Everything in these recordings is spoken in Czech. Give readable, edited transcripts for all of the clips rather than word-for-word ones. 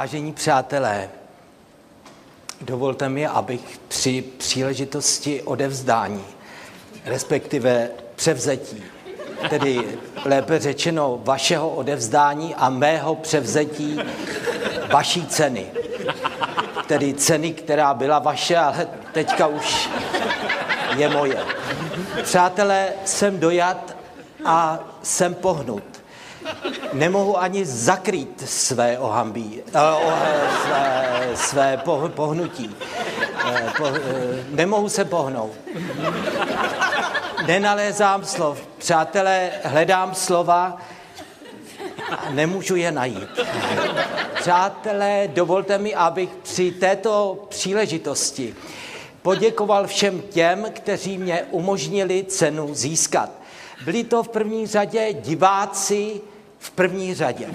Vážení přátelé, dovolte mi, abych při příležitosti odevzdání, respektive převzetí, tedy lépe řečeno vašeho odevzdání a mého převzetí vaší ceny, tedy ceny, která byla vaše, ale teďka už je moje. Přátelé, jsem dojat a jsem pohnut. Nemohu ani zakrýt své ohambí, své pohnutí. Nemohu se pohnout. Nenalézám slov. Přátelé, hledám slova a nemůžu je najít. Přátelé, dovolte mi, abych při této příležitosti poděkoval všem těm, kteří mě umožnili cenu získat. Byli to v první řadě diváci v první řadě,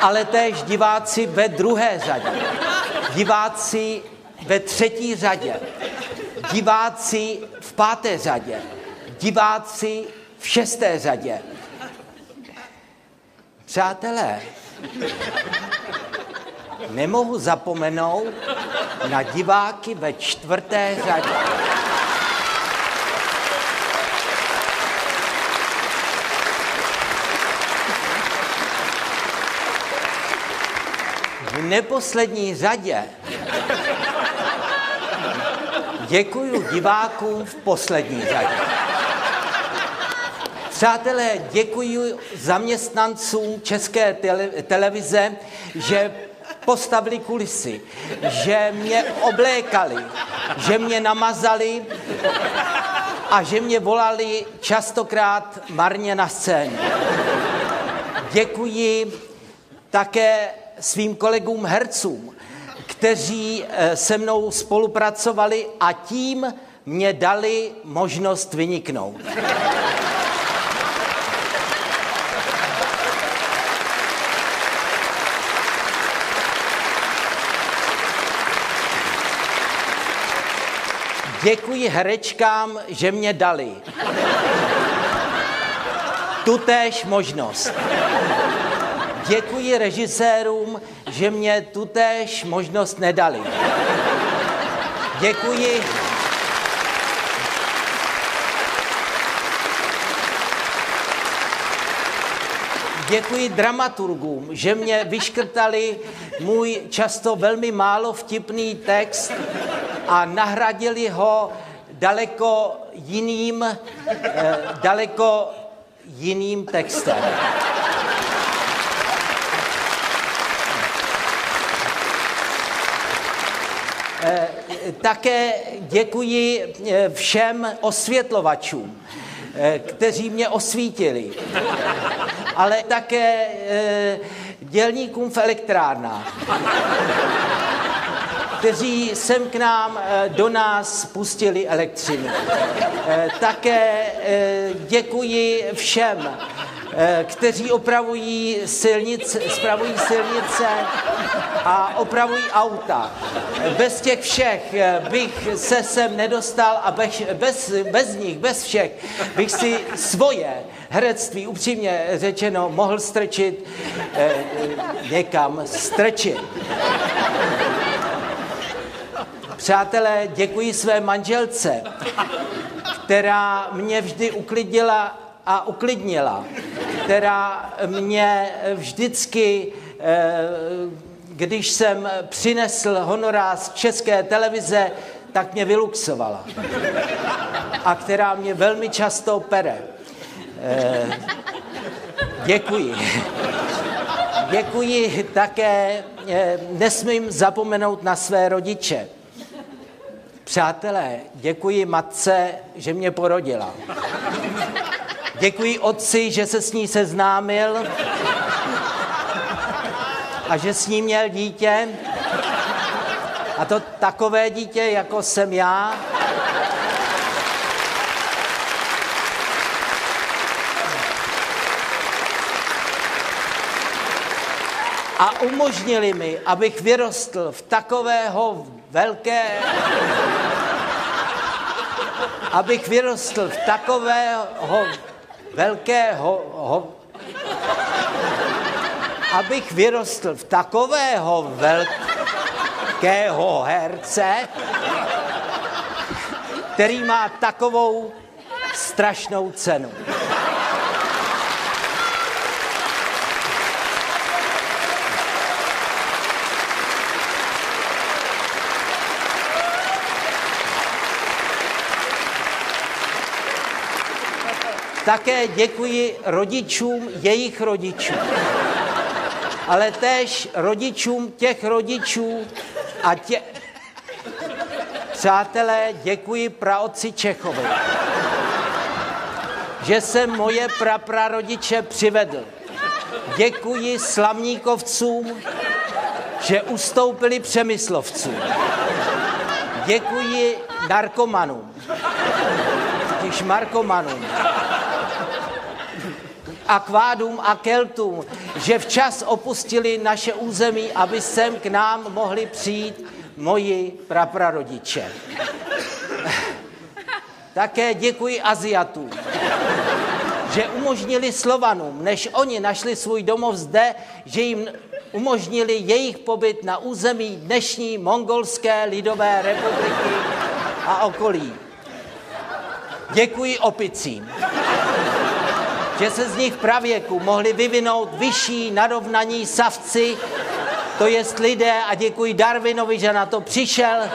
ale též diváci ve druhé řadě, diváci ve třetí řadě, diváci v páté řadě, diváci v šesté řadě. Přátelé, nemohu zapomenout na diváky ve čtvrté řadě. V neposlední řadě děkuji divákům v poslední řadě. Přátelé, děkuji zaměstnancům České televize, že postavili kulisy, že mě oblékali, že mě namazali a že mě volali častokrát marně na scéně. Děkuji také svým kolegům hercům, kteří se mnou spolupracovali a tím mě dali možnost vyniknout. Děkuji herečkám, že mě dali tutéž možnost. Děkuji režisérům, že mě tutéž možnost nedali. Děkuji dramaturgům, že mě vyškrtali můj často velmi málo vtipný text a nahradili ho daleko jiným textem. Také děkuji všem osvětlovačům, kteří mě osvítili, ale také dělníkům v elektrárnách, kteří sem k nám, do nás pustili elektřinu. Také děkuji všem, kteří spravují silnice a opravují auta. Bez těch všech bych se sem nedostal a bez všech bych si svoje herectví, upřímně řečeno, mohl někam strčit. Přátelé, děkuji své manželce, která mě vždy uklidnila a uklidnila, která mě vždycky, když jsem přinesl honorář z České televize, tak mě vyluxovala. A která mě velmi často pere. Děkuji. Děkuji také, nesmím zapomenout na své rodiče. Přátelé, děkuji matce, že mě porodila. Děkuji otci, že se s ní seznámil a že s ní měl dítě. A to takové dítě, jako jsem já. A umožnili mi, abych vyrostl v takového velkého abych vyrostl v takového velkého herce, který má takovou strašnou cenu. Také děkuji rodičům jejich rodičů, ale též rodičům těch rodičů a Přátelé, děkuji praotci Čechovi, že jsem moje praprarodiče přivedl. Děkuji Slavníkovcům, že ustoupili Přemyslovcům. Děkuji narkomanům, když markomanům, akvádům a keltům, že včas opustili naše území, aby sem k nám mohli přijít moji praprarodiče. Také děkuji Aziatům, že umožnili Slovanům, než oni našli svůj domov zde, že jim umožnili jejich pobyt na území dnešní Mongolské lidové republiky a okolí. Děkuji opicím, že se z nich v pravěku mohli vyvinout vyšší narovnaní savci, to jest lidé, a děkuji Darwinovi, že na to přišel,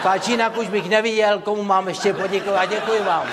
pač jinak už bych neviděl, komu mám ještě poděkovat. Děkuji vám.